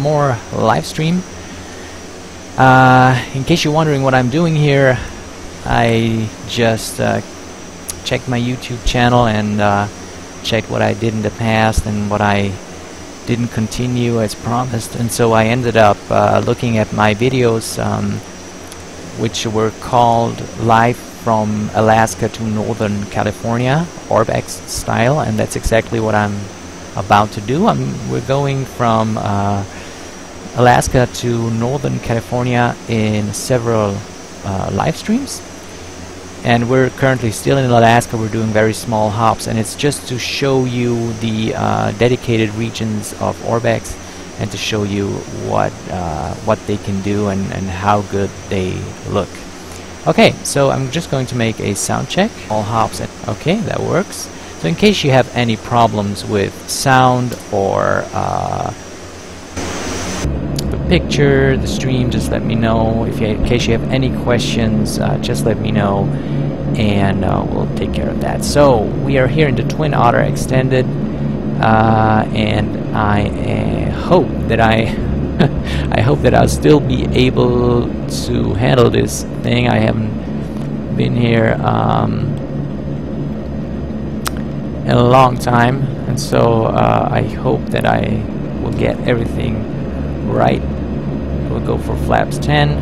more live stream. In case you're wondering what I'm doing here, I just checked my YouTube channel and checked what I did in the past and what I didn't continue as promised, and so I ended up looking at my videos, which were called Live from Alaska to Northern California, ORBX style, and that's exactly what I'm about to do. We're going from Alaska to Northern California in several live streams, and we're currently still in Alaska. We're doing very small hops, and it's just to show you the dedicated regions of ORBX and to show you what they can do and how good they look. Okay, so I'm just going to make a sound check. All hops. Okay, that works. So in case you have any problems with sound or the picture, the stream, just let me know. In case you have any questions, just let me know, and we'll take care of that. So we are here in the Twin Otter Extended, and I hope that I hope that I'll still be able to handle this thing. I haven't been here in a long time, and so I hope that I will get everything right. We'll go for flaps 10.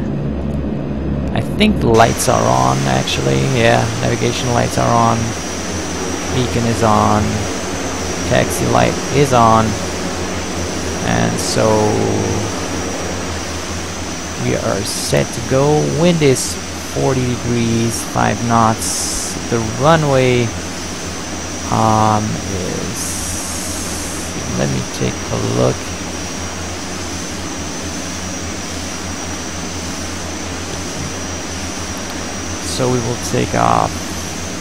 I think the lights are on, actually. Yeah, navigation lights are on. Beacon is on. Taxi light is on. And so we are set to go. Wind is 40 degrees, 5 knots. The runway is... Let me take a look. So we will take off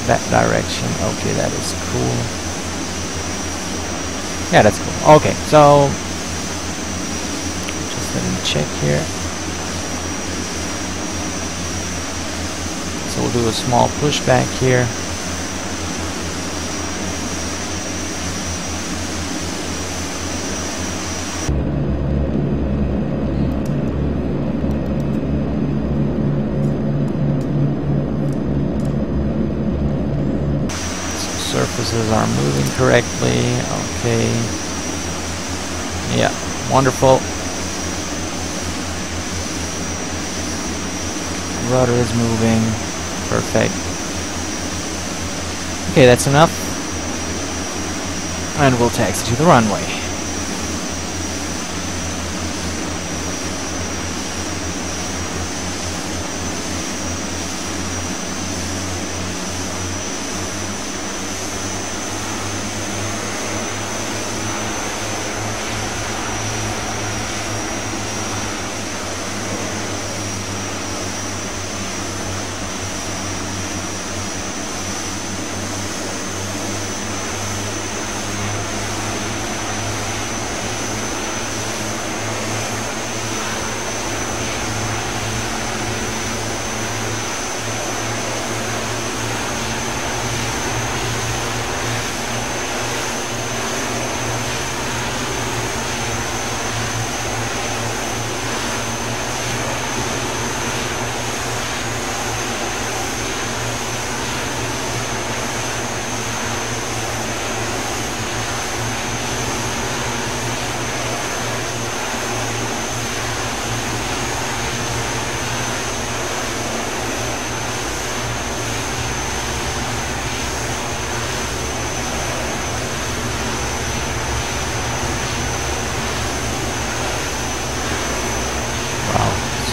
that direction. Okay, that is cool. Yeah, that's cool. Okay, so just let me check here. So we'll do a small pushback here. Surfaces are moving correctly. Okay. Yeah, wonderful. Rudder is moving. Perfect. Okay, that's enough. And we'll taxi to the runway.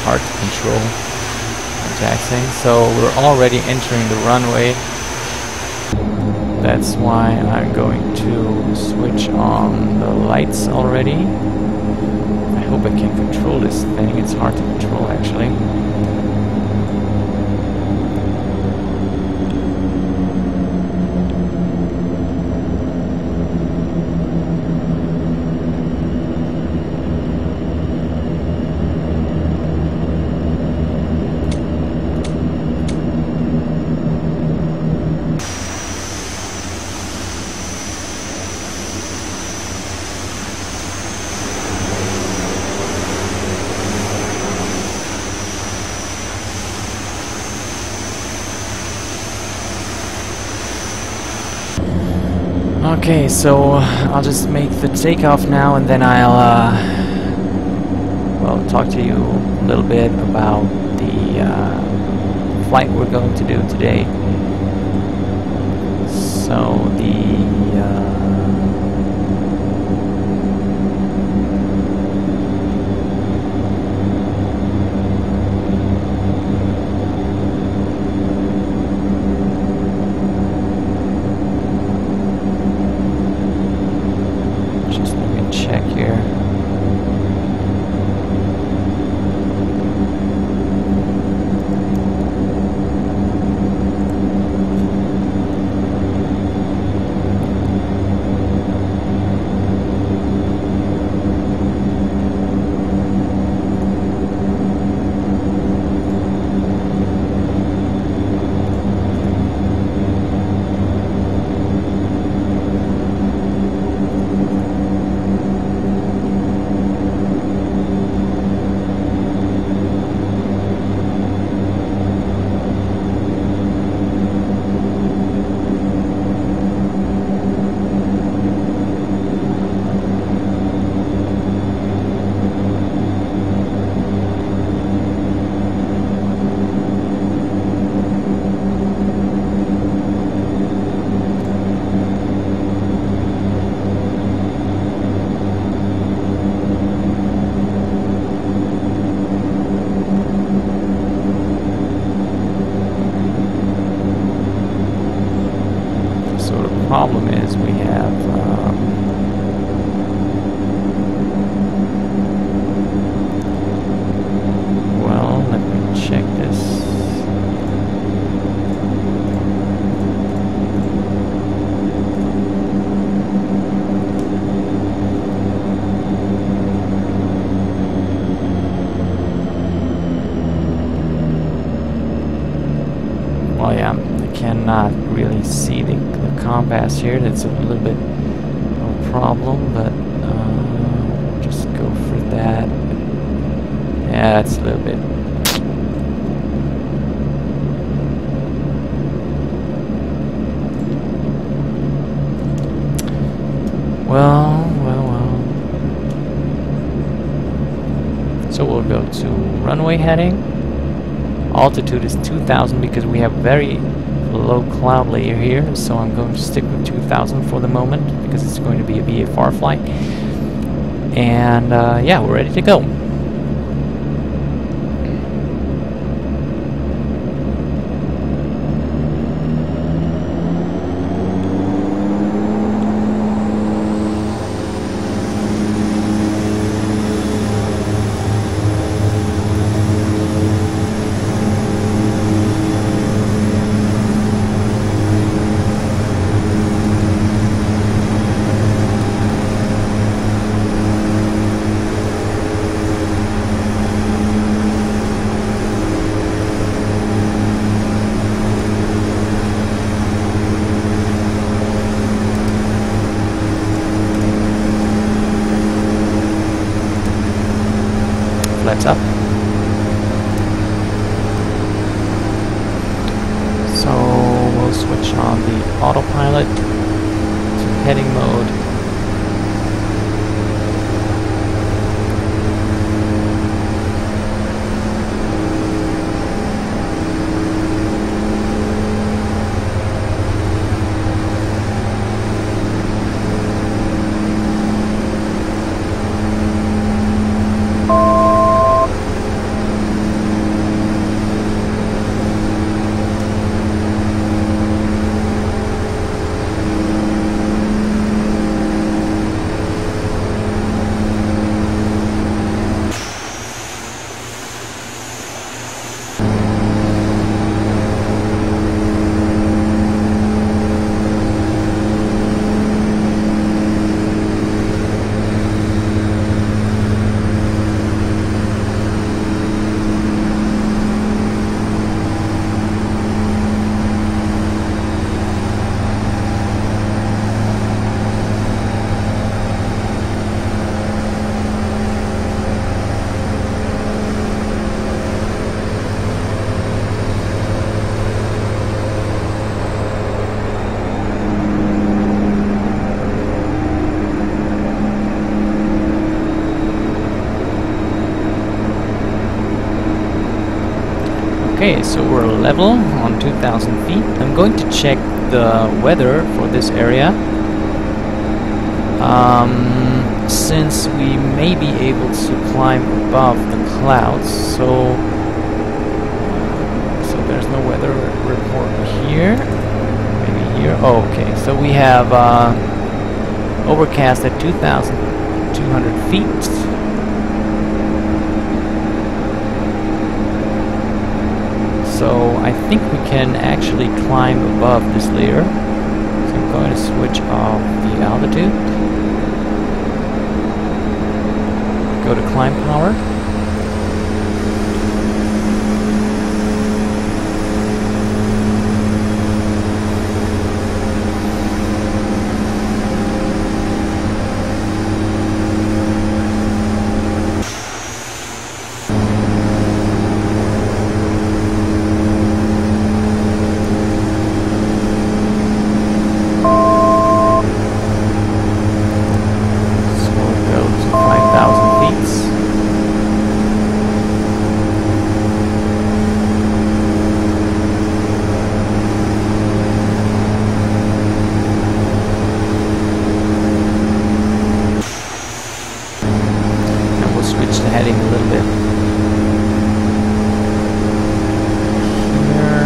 Hard to control when taxiing. So we're already entering the runway. That's why I'm going to switch on the lights already. I hope I can control this thing. It's hard to control, actually. Okay, so I'll just make the takeoff now, and then I'll well, talk to you a little bit about the flight we're going to do today. So just let me check here. Problem is we have well, let me check this. Well, yeah, I cannot really see the compass here. That's a little bit of a problem, but just go for that. Yeah, that's a little bit. Well. So we'll go to runway heading. Altitude is 2,000 because we have very low cloud layer here, so I'm going to stick with 2,000 for the moment because it's going to be a VFR flight. And yeah, we're ready to go. Flaps up. So we'll switch on the autopilot to heading mode. Okay, so we're level on 2,000 feet. I'm going to check the weather for this area. Since we may be able to climb above the clouds, so there's no weather report here. Maybe here. Oh, okay, so we have overcast at 2,200 feet. So I think we can actually climb above this layer. So I'm going to switch off the altitude. Go to climb power. Switch the heading a little bit. Here.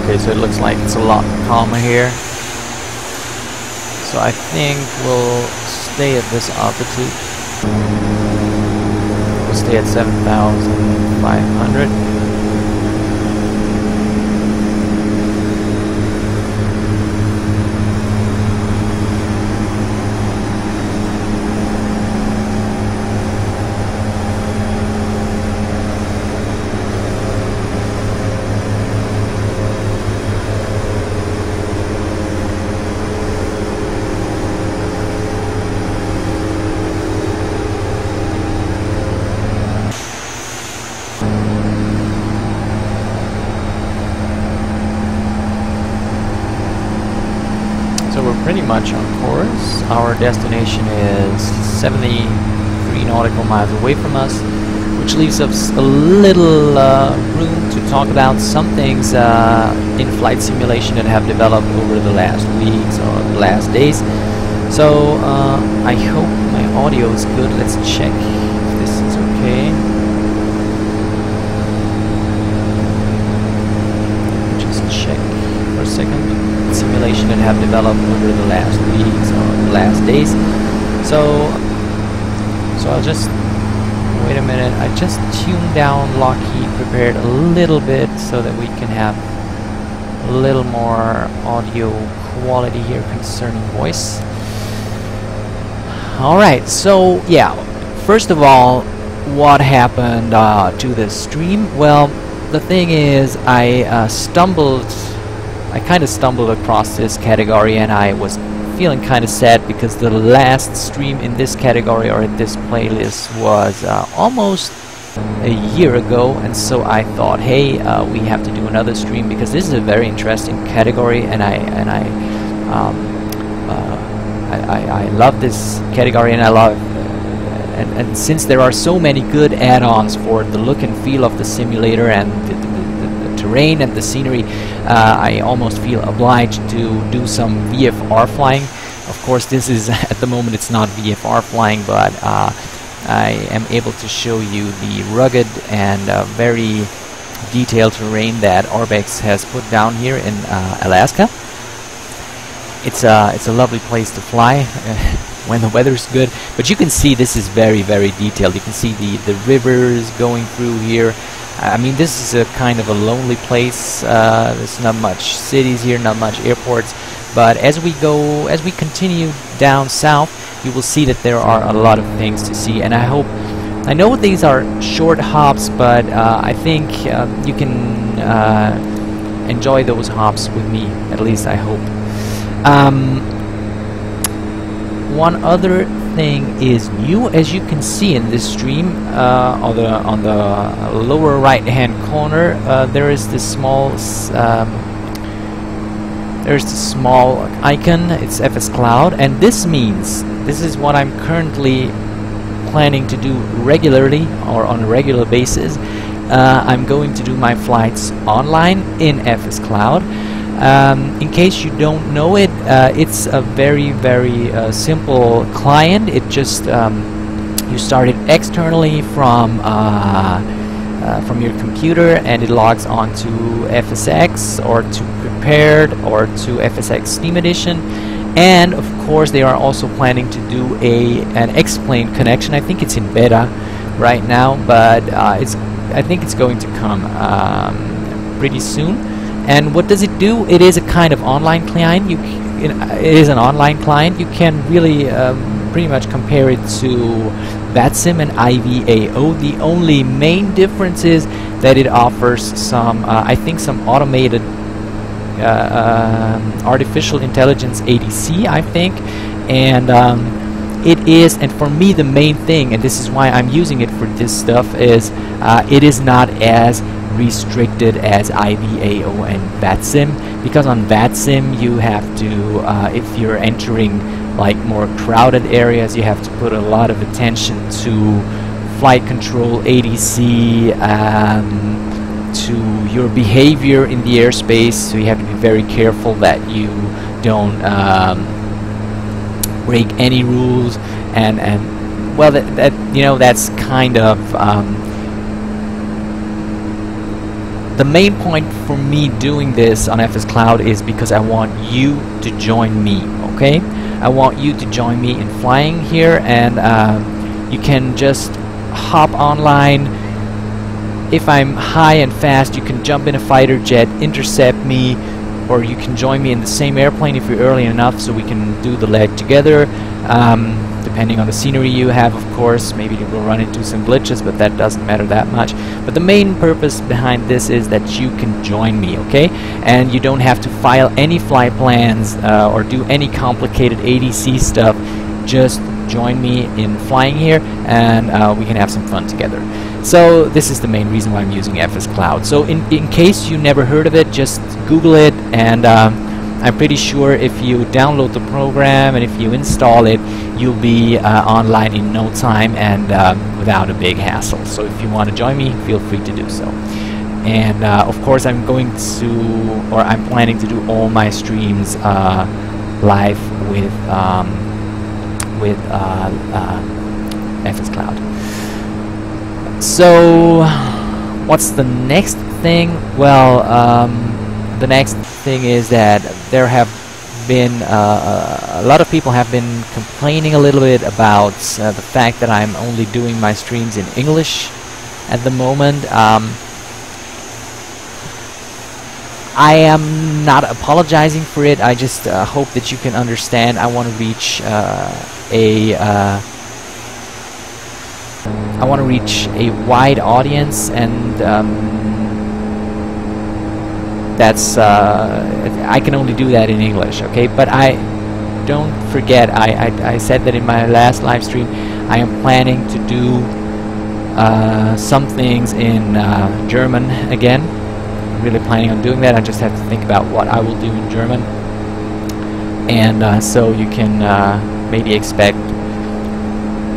Okay, so it looks like it's a lot calmer here. So I think we'll stay at this altitude. We'll stay at 7,500. So we're pretty much on course. Our destination is 73 nautical miles away from us, which leaves us a little room to talk about some things in flight simulation that have developed over the last weeks or the last days. So I hope my audio is good. Let's check if this is okay. Just check for a second. Simulation that have developed over the last weeks or the last days. So I'll just wait a minute. I just tuned down Lockheed Prepared a little bit so that we can have a little more audio quality here concerning voice. Alright, so yeah, first of all, what happened to the stream? Well, the thing is, I kind of stumbled across this category, and I was feeling kind of sad because the last stream in this category or in this playlist was almost a year ago, and so I thought, hey, we have to do another stream because this is a very interesting category, and I love this category, and I love and since there are so many good add-ons for the look and feel of the simulator and the terrain and the scenery, I almost feel obliged to do some VFR flying. Of course, this is at the moment it's not VFR flying, but I am able to show you the rugged and very detailed terrain that ORBX has put down here in Alaska. It's a lovely place to fly when the weather's good, but you can see this is very, very detailed. You can see the rivers going through here. I mean, this is a kind of a lonely place. There's not much cities here, not much airports, but as we continue down south, you will see that there are a lot of things to see, and I know these are short hops, but I think you can enjoy those hops with me, at least I hope. One other thing is new, as you can see in this stream. On the lower right hand corner, there is this small icon. It's FS Cloud, and this means this is what I'm currently planning to do regularly or on a regular basis. I'm going to do my flights online in FS Cloud. In case you don't know it, it's a very, very simple client. It just you start it externally from your computer, and it logs on to FSX or to Prepared or to FSX Steam Edition. And of course, they are also planning to do an X-Plane connection. I think it's in beta right now, but I think it's going to come pretty soon. And what does it do? It is a kind of online client. It is an online client. You can really pretty much compare it to VATSIM and IVAO. The only main difference is that it offers some, I think, some automated artificial intelligence ADC, I think, and it is, and for me the main thing, and this is why I'm using it for this stuff, is it is not as restricted as IVAO and VATSIM, because on VATSIM you have to, if you're entering like more crowded areas, you have to put a lot of attention to flight control, ADC, to your behavior in the airspace, so you have to be very careful that you don't break any rules, and well, that you know, that's kind of the main point for me doing this on FS Cloud is because I want you to join me, okay? I want you to join me in flying here, and you can just hop online. If I'm high and fast, you can jump in a fighter jet, intercept me, or you can join me in the same airplane if you're early enough, so we can do the leg together. Depending on the scenery you have, of course, maybe you will run into some glitches, but that doesn't matter that much. But the main purpose behind this is that you can join me, okay? And you don't have to file any flight plans or do any complicated ADC stuff. Just join me in flying here, and we can have some fun together. So this is the main reason why I'm using FS Cloud. So in case you never heard of it, just Google it, and I'm pretty sure if you download the program and if you install it, you'll be online in no time and without a big hassle. So if you want to join me, feel free to do so. And of course, I'm planning to do all my streams live with FS Cloud. So what's the next thing? Well, the next thing is that there have been a lot of people have been complaining a little bit about the fact that I'm only doing my streams in English at the moment. I am not apologizing for it. I just hope that you can understand. I want to reach a wide audience, and that's I can only do that in English, okay? But don't forget, I said that in my last live stream. I am planning to do some things in German again. I'm really planning on doing that. I just have to think about what I will do in German, and so you can maybe expect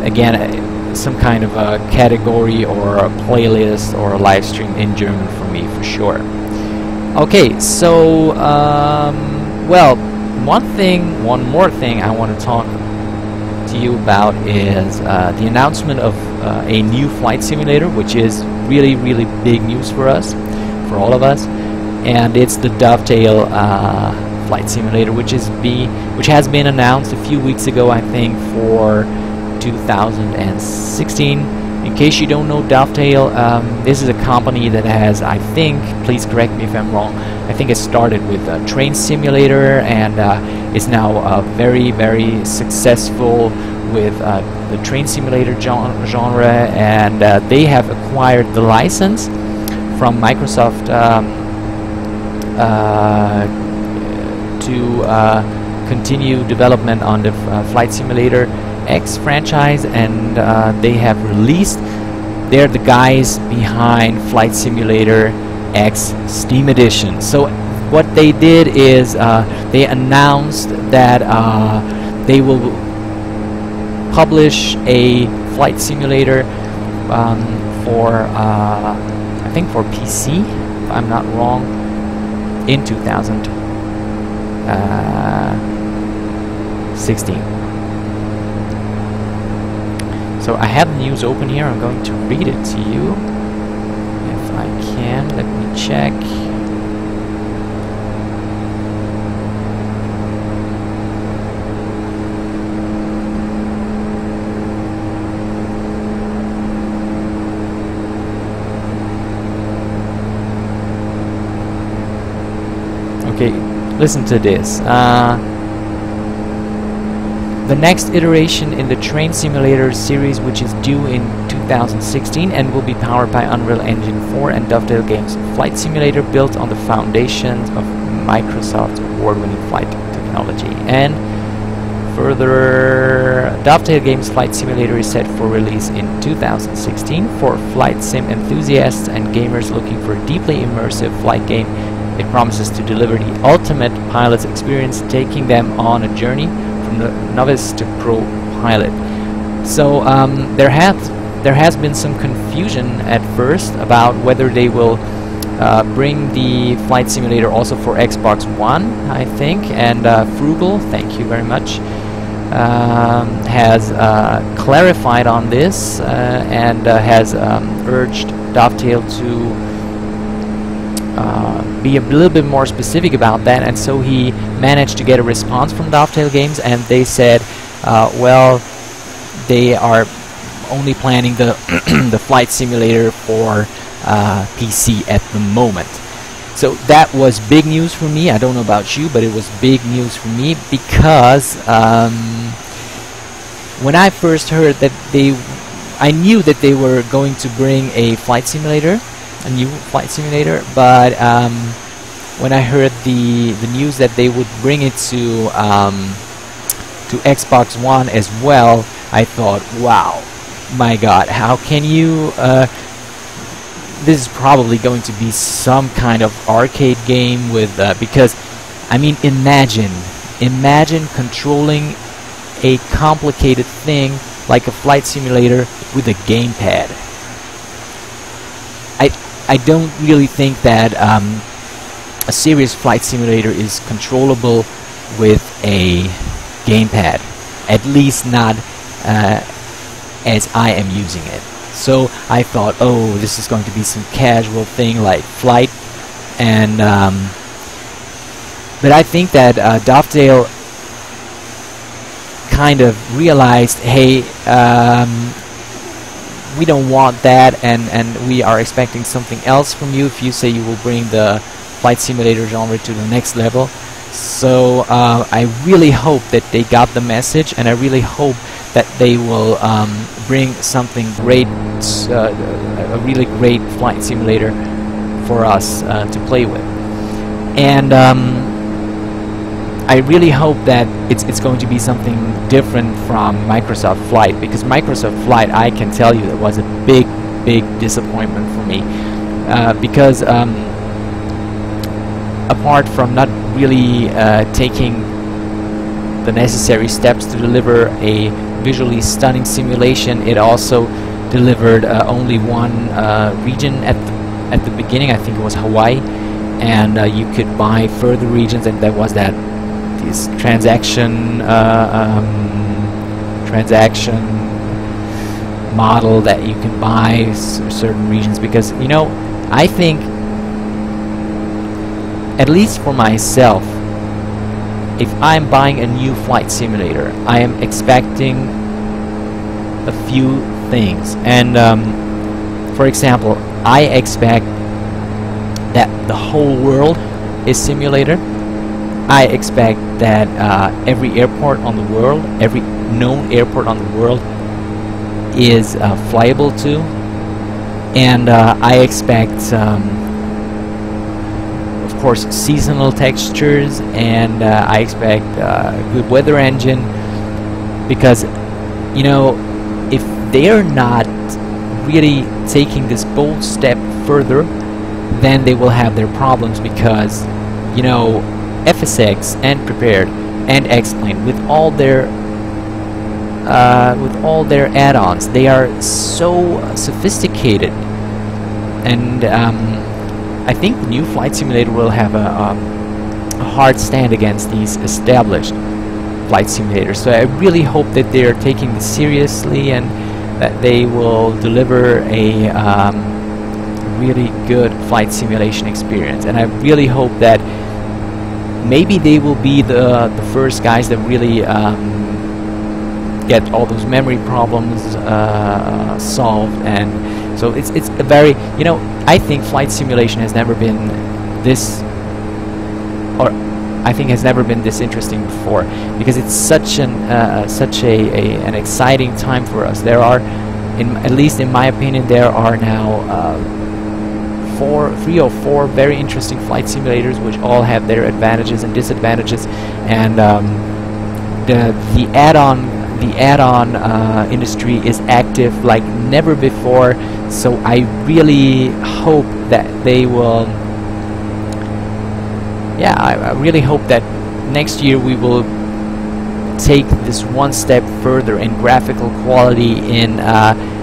again some kind of a category or a playlist or a live stream in German for me, for sure. Okay, so well, one more thing I want to talk to you about is the announcement of a new flight simulator, which is really, really big news for us, for all of us, and it's the Dovetail flight simulator, which has been announced a few weeks ago, I think, for 2016. In case you don't know Dovetail, this is a company that has, I think, please correct me if I'm wrong, I think it started with a train simulator and is now very, very successful with the train simulator genre, and they have acquired the license from Microsoft to continue development on the Flight Simulator X franchise, and they have released, they're the guys behind Flight Simulator X Steam Edition. So what they did is they announced that they will publish a flight simulator for I think for PC, if I'm not wrong, in 2016. So I have the news open here. I'm going to read it to you if I can. Let me check. Okay, listen to this. The next iteration in the Train Simulator series, which is due in 2016 and will be powered by Unreal Engine 4 and Dovetail Games Flight Simulator, built on the foundations of Microsoft's award-winning flight technology. And further, Dovetail Games Flight Simulator is set for release in 2016 for flight sim enthusiasts and gamers looking for a deeply immersive flight game. It promises to deliver the ultimate pilot's experience, taking them on a journey from the novice to pro pilot. So there has been some confusion at first about whether they will bring the flight simulator also for Xbox One, I think, and Frugal, thank you very much, has clarified on this and has urged Dovetail to be a little bit more specific about that, and so he managed to get a response from Dovetail Games, and they said, well, they are only planning the the flight simulator for PC at the moment. So that was big news for me. I don't know about you, but it was big news for me, because when I first heard that I knew that they were going to bring a flight simulator, a new flight simulator, but when I heard the news that they would bring it to Xbox One as well, I thought, wow, my God, how can you? This is probably going to be some kind of arcade game with because, I mean, imagine controlling a complicated thing like a flight simulator with a gamepad. I don't really think that a serious flight simulator is controllable with a gamepad, at least not as I am using it. So I thought, oh, this is going to be some casual thing like flight, and but I think that Dovetail kind of realized, hey, we don't want that, and we are expecting something else from you if you say you will bring the flight simulator genre to the next level. So I really hope that they got the message, and I really hope that they will bring something great, a really great flight simulator for us to play with. And I really hope that it's going to be something different from Microsoft Flight, because Microsoft Flight, I can tell you, it was a big disappointment for me, because apart from not really taking the necessary steps to deliver a visually stunning simulation, it also delivered only one region at the beginning. I think it was Hawaii, and you could buy further regions, and there was this transaction model that you can buy certain regions, because, you know, I think, at least for myself, if I'm buying a new flight simulator, I am expecting a few things. And for example, I expect that the whole world is simulated. I expect that every airport on the world, every known airport on the world is flyable too. And I expect of course seasonal textures, and I expect a good weather engine, because, you know, if they're not really taking this bold step further, then they will have their problems, because, you know, FSX and Prepared and X-Plane, with all their add-ons, they are so sophisticated, and I think the new flight simulator will have a hard stand against these established flight simulators. So I really hope that they are taking this seriously, and that they will deliver a really good flight simulation experience. And I really hope that maybe they will be the first guys that really get all those memory problems solved. And so it's a very, you know, I think flight simulation has never been this, or I think has never been this interesting before, because it's such an exciting time for us. There are, at least in my opinion, there are now 3 or 4 very interesting flight simulators, which all have their advantages and disadvantages, and the add-on industry is active like never before. So I really hope that they will, I really hope that next year we will take this one step further in graphical quality, in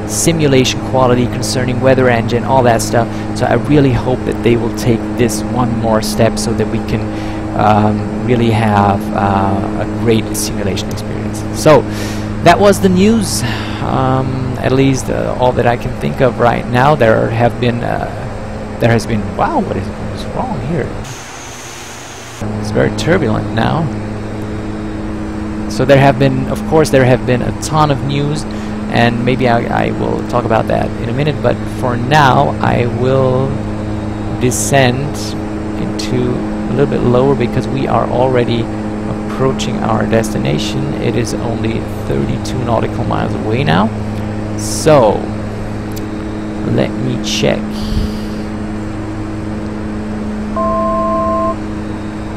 simulation quality concerning weather engine, all that stuff. So I really hope that they will take this one more step, so that we can really have a great simulation experience. So that was the news, at least all that I can think of right now. There there has been... Wow, what is wrong here? It's very turbulent now. So there have been, of course, there have been a ton of news, and maybe I will talk about that in a minute, but for now I will descend into a little bit lower because we are already approaching our destination. It is only 32 nautical miles away now. So let me check.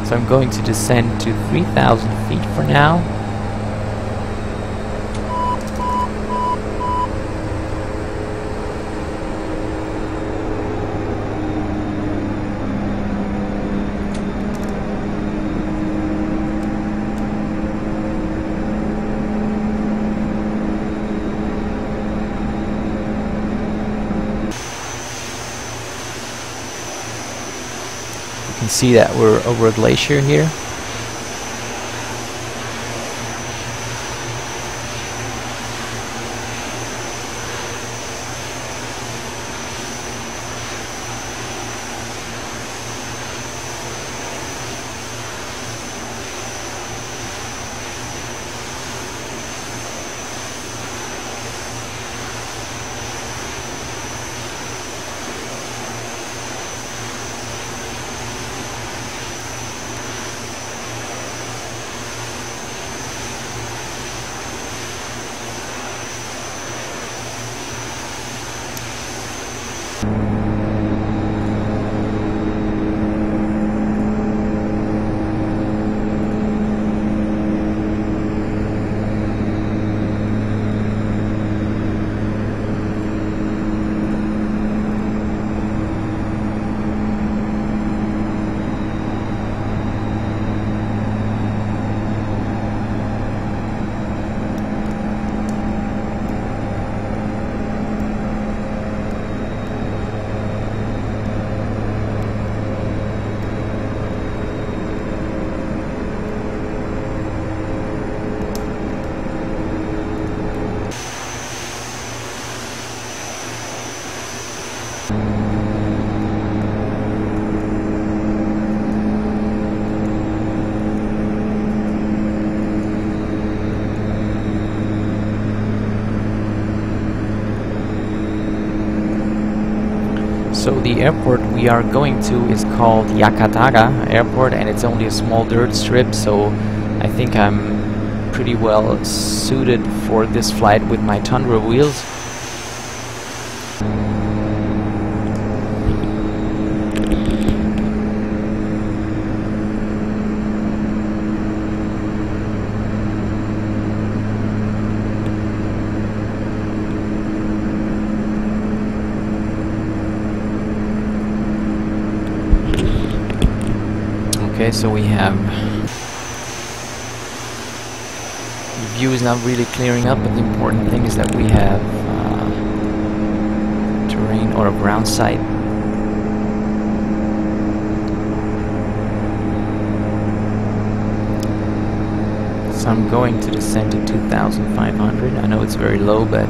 So I'm going to descend to 3,000 feet for now. You can see that we're over a glacier here. So the airport we are going to is called Yakataga Airport, and it's only a small dirt strip, so I think I'm pretty well suited for this flight with my Tundra wheels. Okay, so we have... The view is not really clearing up, but the important thing is that we have terrain or a ground sight. So I'm going to descend to 2,500. I know it's very low, but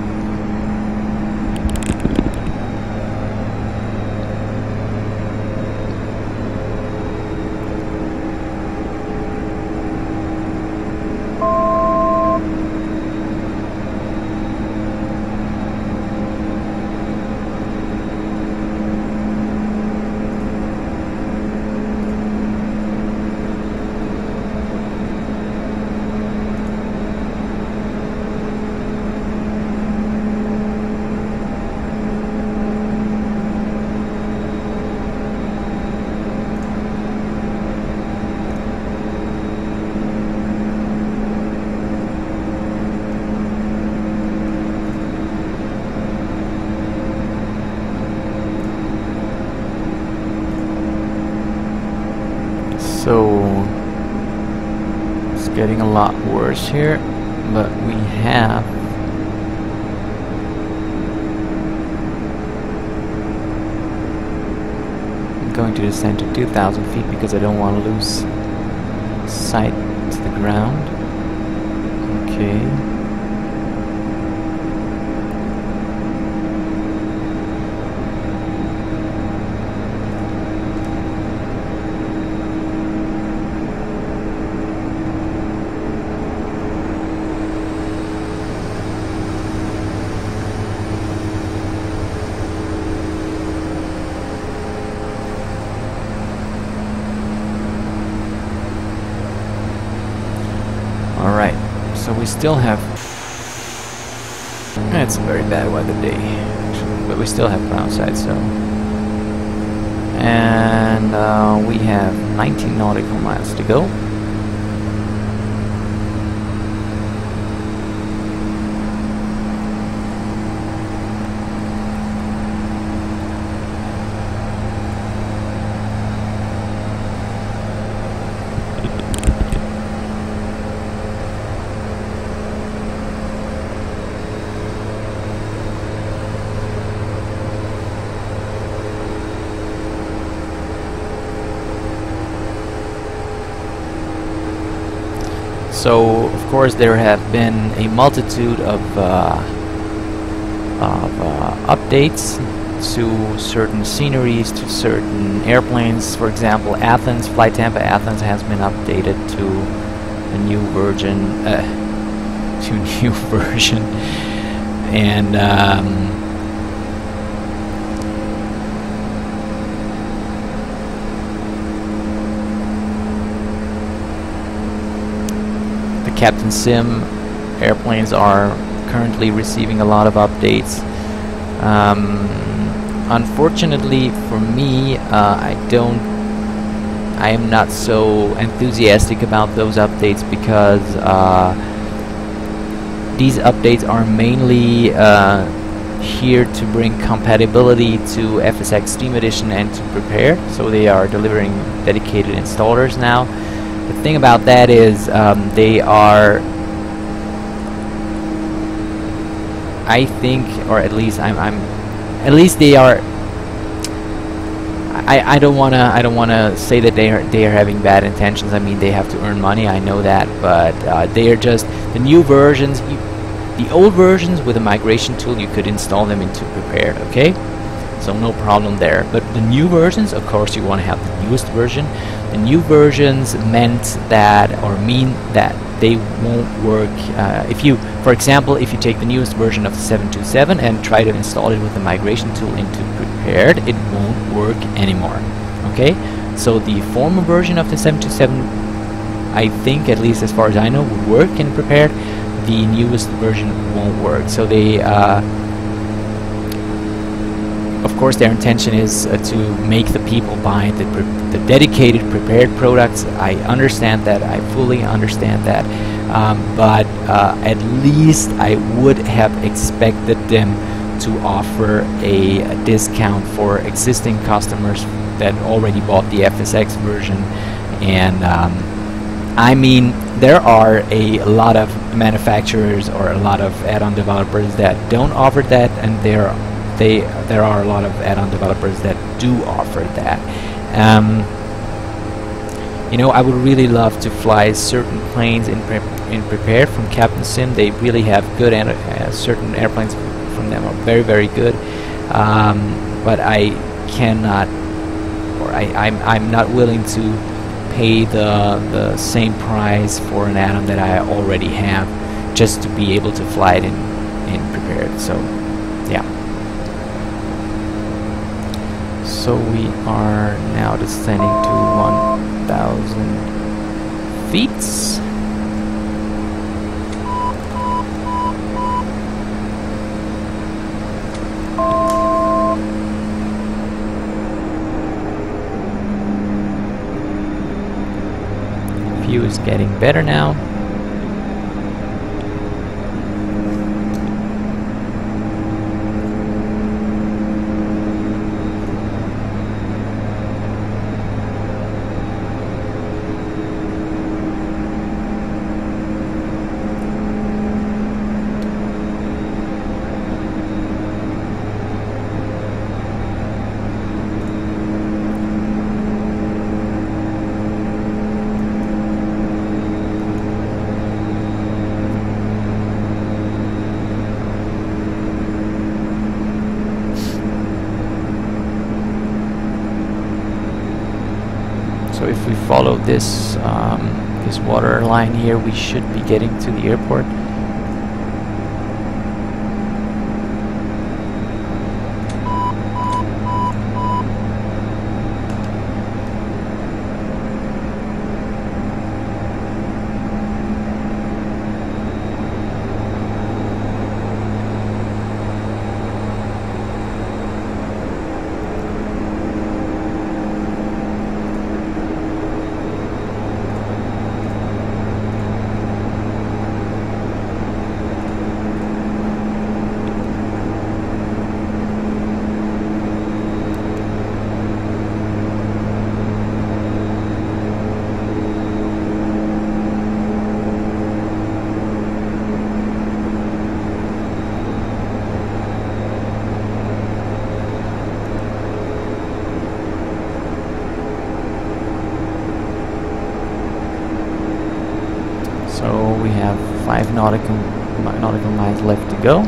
so it's getting a lot worse here, but we have I'm going to descend to 2,000 feet because I don't want to lose sight to the ground. Okay. we still have... It's a very bad weather day, actually, but we still have ground side, so... And we have 19 nautical miles to go. So, of course, there have been a multitude of updates to certain sceneries, to certain airplanes. For example, Athens, Flight Tampa Athens has been updated to a new version, and Captain Sim airplanes are currently receiving a lot of updates. Unfortunately for me, I am not so enthusiastic about those updates because these updates are mainly here to bring compatibility to FSX Steam Edition and to Prepare, so they are delivering dedicated installers now. The thing about that is they are, I think, or at least at least they are. I don't wanna say that they are having bad intentions. I mean, they have to earn money. I know that, but they are just the new versions. The old versions with a migration tool, you could install them into Prepared. Okay, so no problem there. But the new versions, of course, you want to have the newest version. The new versions mean that they won't work if you, for example, if you take the newest version of the 727 and try to install it with the migration tool into Prepared, it won't work anymore. Okay, so the former version of the 727, I think, at least as far as I know, would work in Prepared. The newest version won't work. So they of course, their intention is to make the people buy the dedicated Prepared products. I understand that. I fully understand that. But at least I would have expected them to offer a discount for existing customers that already bought the FSX version. And I mean, there are a lot of manufacturers or a lot of add-on developers that don't offer that, and there are a lot of add-on developers that do offer that. You know, I would really love to fly certain planes in Prepare from Captain Sim. They really have good, certain airplanes from them are very, very good. But I cannot, or I'm not willing to pay the same price for an add-on that I already have just to be able to fly it in Prepared. So, yeah. So we are now descending to 1,000 feet. View is getting better now. So if we follow this this water line here, we should be getting to the airport. we have 5 nautical miles left to go.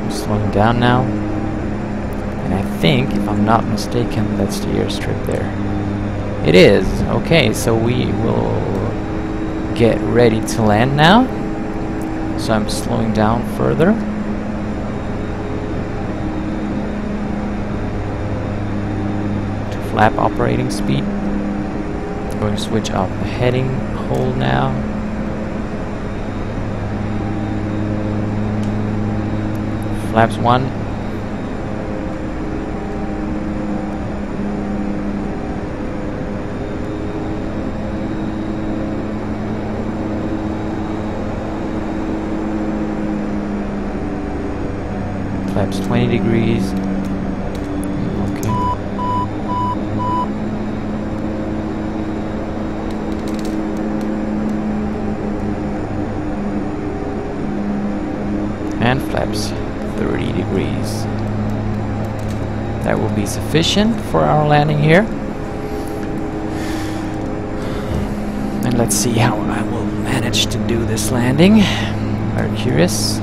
I'm slowing down now. And I think, if I'm not mistaken, that's the airstrip there. It is. Okay, so we will get ready to land now. So I'm slowing down further. To flap operating speed. I'm going to switch off the heading hole now. Flaps 1. Flaps 20 degrees. Okay. And flaps 30 degrees. That will be sufficient for our landing here. And let's see how I will manage to do this landing. Very curious.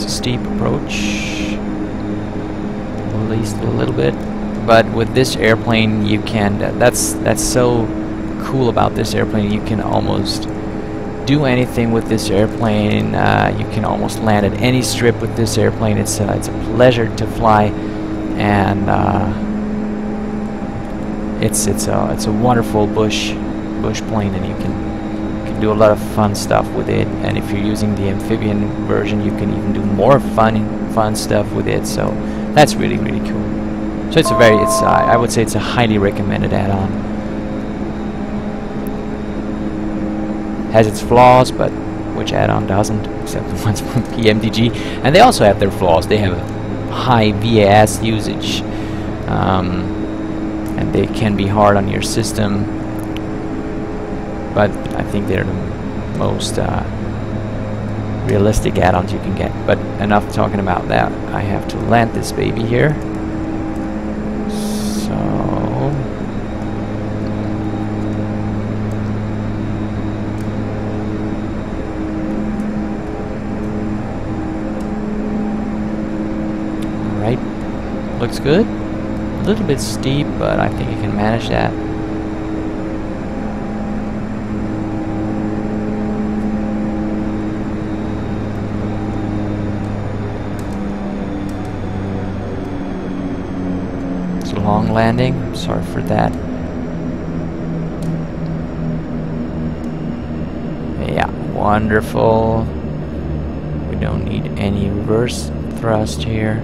Steep approach, at least a little bit, but with this airplane you can, that's so cool about this airplane, you can almost do anything with this airplane. You can almost land at any strip with this airplane. It's a pleasure to fly, and it's a wonderful bush plane, and you can do a lot of fun stuff with it. And if you're using the amphibian version, you can even do more fun stuff with it. So that's really cool. So it's I would say it's a highly recommended add-on. Has its flaws, but which add-on doesn't, except the ones from PMDG? And they also have their flaws. They have a high VAS usage, and they can be hard on your system. But I think they're the most realistic add-ons you can get. But enough talking about that. I have to land this baby here. So alright. Looks good. A little bit steep, but I think you can manage that. Long landing. I'm sorry for that. Yeah, wonderful. We don't need any reverse thrust here.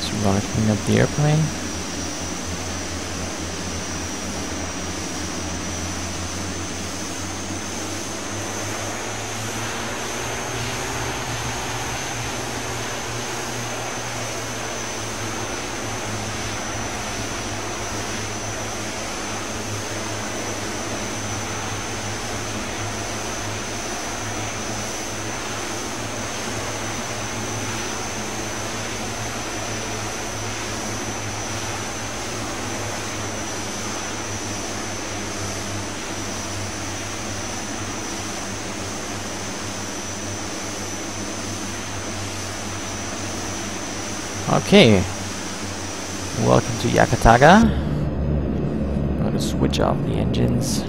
So we're gonna clean up the airplane. Okay, welcome to Yakataga. I'm going to switch off the engines.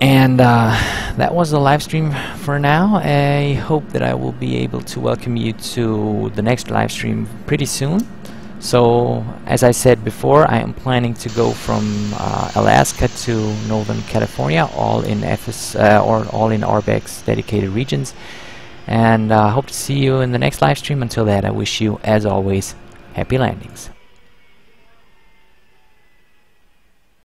And that was the live stream for now. I hope that I will be able to welcome you to the next live stream pretty soon. So, as I said before, I am planning to go from Alaska to Northern California, all in or all in ORBX dedicated regions. And hope to see you in the next live stream. Until that, I wish you, as always, happy landings.